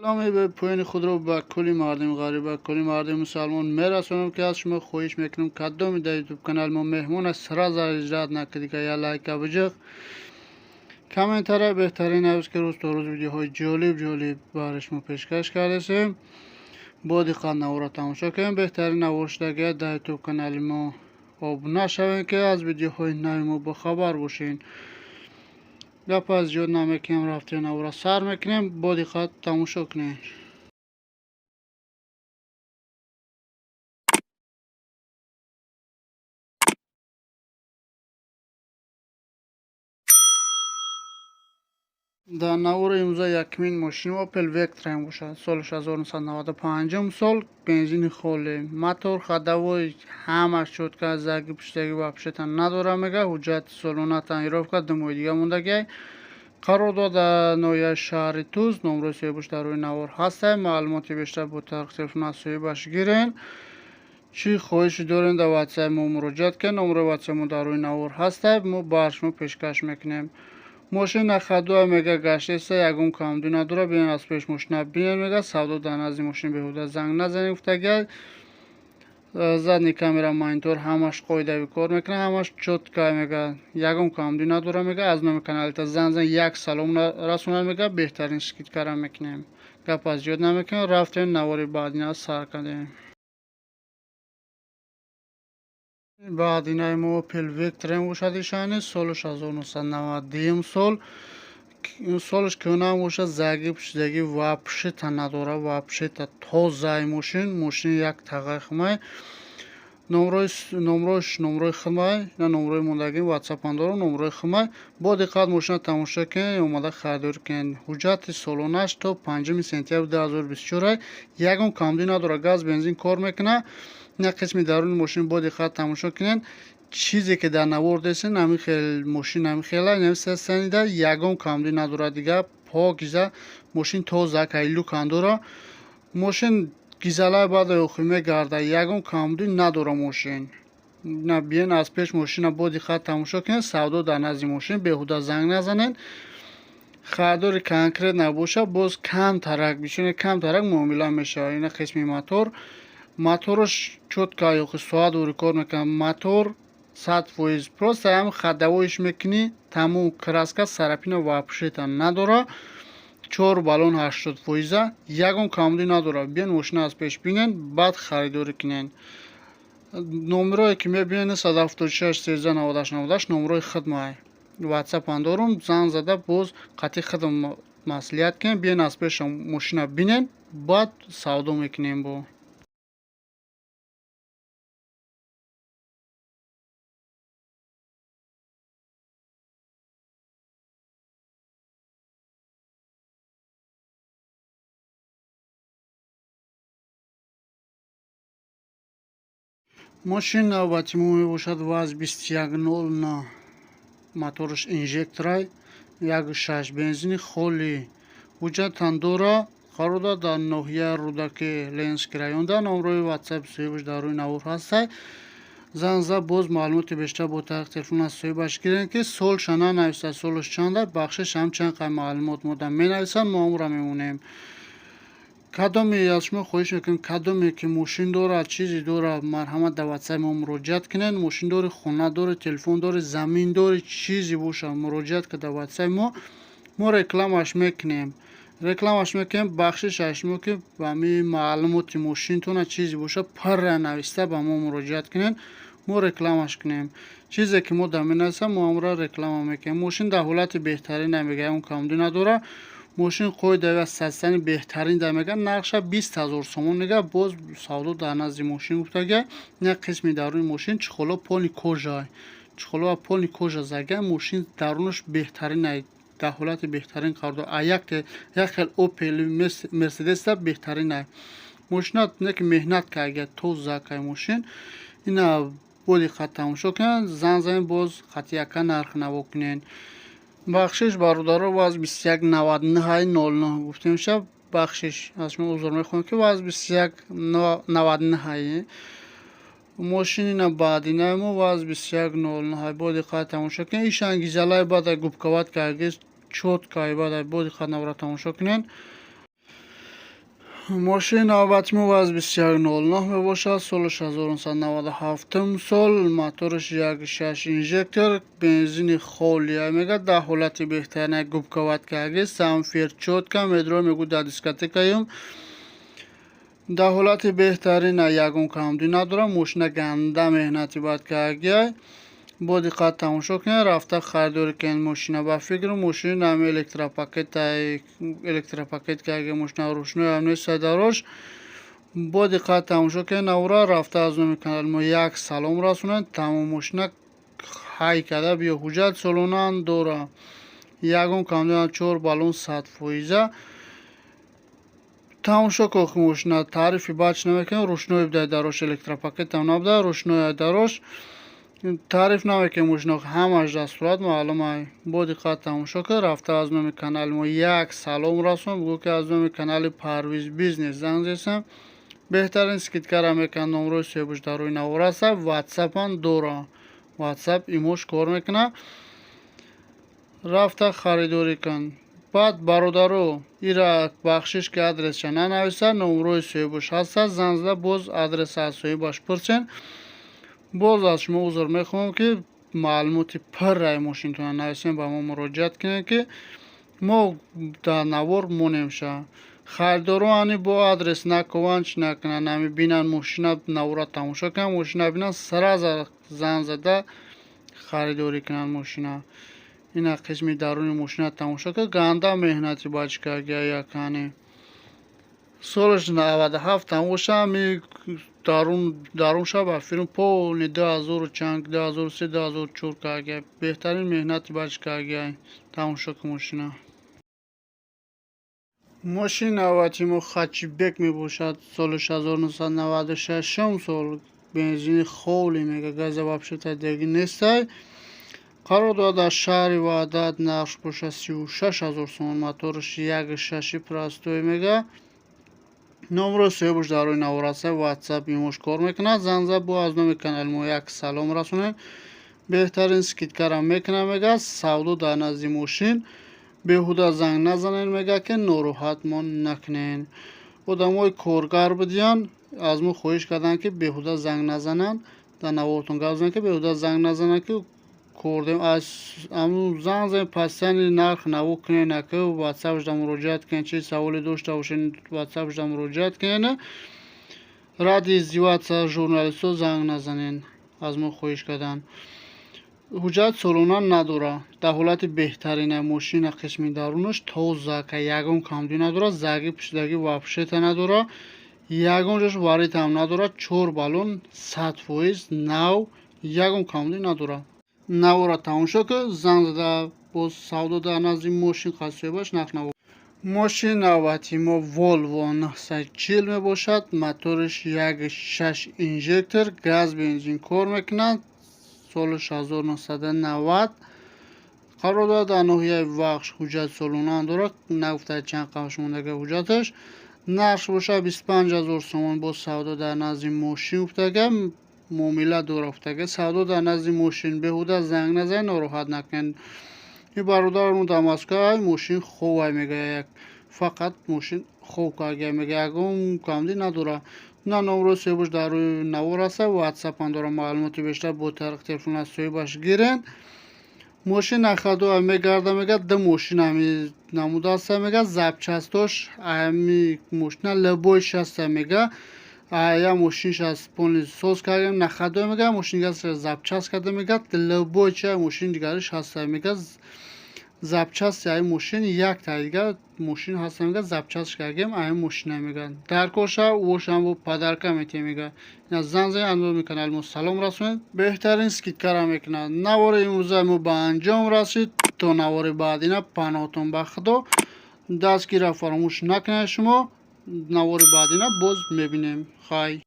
سلامی به پایین خود رو به کلی مردم غریب و کلی مردم مسلمان میرسونم که از شما خواهش میکنم کدام در یوتیوب کانال ما مهمون است سرازر اجرات نکردی که یا لایک بجق کامنتر بهترین است که روز تا روز ویدیوهای جالب برش ما پیشکش کرده با دقت نوارا تماشا کنیم بهترین نواشتگی در یوتیوب کانال ما ابونه شوین که از ویدیوهای نو ما بخبر باشین. گپ از زیاد نمیکنیم رفتیم نوارا سر میکنیم با دقت تماشا کنین. در نوار امضا یکمین ماشین اپل وکتر هم باشد. سالش 1995 سال بنزین خالی موتور خدوای همش شد که از زرگی پشتگی و پشتن نداره میگه حجت سالونه تنگیراف که دموی دیگه موندگی قرار داد در نویه شهر توز نمره سیبوش در روی نوار هسته معلوماتی بیشتر با طریق تلفن نسوی باش گیرین چی خواهش دارین در واتساپ ما مراجعت کن نمره واتساپ ما در روی نوار هسته ما برش ما پیشکش میکنیم. ماشین خدو میگه گشته است یگم کامدی نداره بیان از پیش ماشین بینن میگه سودا در نزد ماشین بهوده زنگ نزنید گفتگی زدنی کامera مانیتور همش قاعده کار میکنه همش چوت که میگه یگم کامدی نداره میگه از نام کانال تا زن یک سلام رسونن میگه بهترین شکیت کارم میکنیم گپ از زیاد نمیکنه رفتیم نواری بعدی از سر کردیم. بعد اینای ما اپل وکتر باشد شانه سالش 1990 سال سالش که باشه زرگی پشتگی وابشه تا نداره وابشه تا تازه ماشین یک تقه خمه نمره خمه نه نمره موندگی واتساپ هم داره نمره خمه با دقت ماشین تماشا کن اومده خریداری کن حجت سالونش تا 5 سپتامبر 2024 یگم کامدی نداره گاز بنزین کار میکنه نه قسمی درون ماشین با دقت تماشا کنین چیزی که در نوار دستین نمی خیلی ماشین نمی خیلی نمیسته سنیده یگم کامدی نداره دیگه پاکیزه ماشین تازه کایلو کندوره ماشین گیزلای بعد اوخیمه گرده یگم کامدی نداره ماشین نه بیان از پیش ماشین با دقت تماشا کنین سودا در نزد ماشین بهوده زنگ نزنین خریدار کنکریت نباشه باز کم ترک بیشونه کم ترک معامله میشه این قسمی موتورش چوت که یخ ساعت و ریکار میکنه موتور 100% پروست هم خدوایش میکنی تموم کراسکا سرپین واپشیتا نداره 4 بالون 80% یگم کامدی نداره بیان ماشین از پیش بینن بعد خریداری کنین نمره که میبینین 176 13 98 نمره خدمه واتساپ هم دارم زنگ زده باز قطعی خدم مسئولیت کنین بیان از پیش ماشین بینن بعد سودا میکنیم با ماشین نوبتی مو میباشد واز 2109 موتورش انژکترای یک 6 بنزین خالی حجت هم داره قرار داد در ناحیه رودکی لنسک رایون در نمره واتساپ سویبش در روی نوار هسته زنزه باز معلومات بیشتر با طریق تلفن از سویبش گیرین که سال شنا نویسته سالش چنده بخشش هم چند قیم معلومات مدام می نویسن ما هم را میمونیم کدامی از شما خواهش میکنم کدامی که ماشین داره چیزی داره مرحمت در واتساپ ما مراجعت کنین ماشین داره خونه داره تلفن داره زمین داره چیزی باشه مراجعت که در واتساپ ما رکلامش میکنیم بخشش اشمو که با می معلومات ماشین تونه چیزی باشه پر نوشته با ما مراجعت کنین ما رکلامش کنیم چیزی که ما دامنه ما هم را رکلام میکنیم ماشین در حالت بهتری نمیگه اون کامدی نداره ماشین قوی در سستن بهترین در میگه نقشه 20,000 سومون نگه باز سودا در نزد ماشین گفتگه نه قسمی درون ماشین چخلا پانی کجا زگه ماشین درونش بهترین در حالت بهترین قرار یک خیل اوپل مرسدس بهترین ماشینات نه که مهنت که اگه تو زکای ماشین اینا بودی خط تماشا کنن زن باز خط یکا نرخ نوا کنین بخشش برادرها واز 2199 گفتیم شب بخشش از شما عذر میخوام که واز 2199 ماشین اینا بعدی نمو واز 2199 با دقت تماشا کنین ایش انگیزلای بعد گوبکوات که اگه چوت که بعد با دقت نورا تماشا کنین ماشین نوبتی ما از 2109 می باشد. سالش 1997 سال. موتورش 1.6 اینژکتور، بنزین خالی میگه. در حالت بهترین گوبکوات که سامفیر چوت که میدرو میگو در دیسکاتیکایم در حالت بهترین یگون کامدی نداره. ماشین گنده مهنتی باید که با دقت تماشا کنید. رفته خریداری که این ماشین با فکر ماشین نمی الکتروپاکت که اگه ماشین روشنی هم نیست داراش با دقت تماشا کنید. نورا رفته از نمی کانال ما یک سلام رسونن. تمام ماشین های کده بیا حجت سالونان دوره یگون کامدی 4 بالون 100%. تماشا که ماشین تعریفی بچ نمیکنه. روشنی بده داراش الکتروپاکت هم نبده. روشنی داراش تعریف نمیکنه. ماشین همش دستورات معلومه. با دقت تماشا که رفته از نام کانال ما یک سلام رسون. بگو که از نام کانال پرویز بیزنس زنگ زدم. بهترین سکیتکار میکنه. نمره سیبوش در روی نوراسه. واتساپ هم دوره واتساپ ایموش کار میکنه. رفته خریداری کن. بعد برادرو ایرا بخشش که آدرس چنه نویسه. نمره سیبوش هسته. زنگ زده باز آدرس اساسی باش پرسین. باز از شما عذر میخوام که معلومات پر رای ماشین تونه نویسیم با ما مراجعت کنید که ما در نوار مونیم شه. خریدارو هنی با آدرس نکوانچ نکنه نمی بینن ماشین نوارا تماشا کنن. ماشین بینن سر از زن زده خریداری کنن ماشین. این قسمی درون ماشین تماشا که گنده مهنتی باید که اگه یکنی سالش 97 تماشا می درون شب فیلم پول 2003 2004 که اگه بهترین مهنتی باید که اگه تماشا که ماشین نوبتی ما خچی بک می باشد. سالش 1996 سال. بنزین خالی میگه. گاز وابشه تا دیگه نیسته. قرار داده شهر وعدت نقش باشه 36,000 سومن. موتورش 1.6 پرستوی میگه. نمره سیبوش در روی نوراسه واتساپ ایموش کار میکنه. زنگ با از نام کانال ما یک سلام رسونه. بهترین سکیتکار هم میکنه میگه. سودو در نزد ماشین بهوده زنگ نزنین میگه که ناراحت من نکنین. آدمای کارگر بدیان از ما خواهش کردن که بهوده زنگ نزنن. در نوارتون گفتن که بهوده زنگ نزنن که کردیم از امون زنگ زنگ پسنی نرخ نوو کنین نکه واتساپش در مراجعت کنین. چه سوالی داشته باشین واتساپش در مراجعت کنین. رادی زیوات ژورنالیستو زنگ نزنین از ما خواهش کردن. حجت سالونان نداره. در حالت بهترین ماشین قسمی درونش تازه که یگون کامدی نداره. زگی پشتگی وابشت نداره. یگون جاش واریت هم نداره. 4 بالون 100% نو یگون کامدی نداره. نوارا تماشا که زنگ زده باز سودا در نزد ماشین خاصی باش نخنو. ماشین نوبتی ما والوو 940 می باشد. موتورش 1.6 اینژکتور گاز بنزین کار میکنه. سالش 1990. قرار داده در ناحیه وخش حجت سالونان داره. نگفته چند قمش موندگه حجتش. نقش باشه 25,000 سومن. با سودا در نزد ماشین افتاده. معامله دور افتاده. سودا در نزد ماشین بهوده زنگ نزن ناراحت نکن. این برادرمون دماسکو ماشین خوبه میگه. فقط ماشین خوب که میگه اگه کامدی نداره. نه نمره سیبوش در روی نوارسه. واتساپ هم داره. معلوماتی بیشتر با طریق تلفن از سوی باش گیرن. ماشین نخدو میگرده میگه ده ماشین همی نموده است میگه. زبچستاش همی ماشین لبویش هست میگه. یا ماشینش از پونی سوز کردیم نخدو میگه. ماشین گاز زبچست کرده میگه. لبوی چه ماشین دیگرش هست میگه. زبچست یا ماشین یک تا دیگه ماشین هست میگه. زبچست کردیم این ماشین میگه. در کوشه اوشم و پدرکه میتی میگه. این زن زن اندو میکنه. المو سلام رسونید. بهترین سکیتکار میکنه. نوار امروزه مو به انجام رسید. تا نوار بعدی پناهتون به خدا. دستگیر فراموش نکنه شما. نوار بعدی باز میبینیم. خای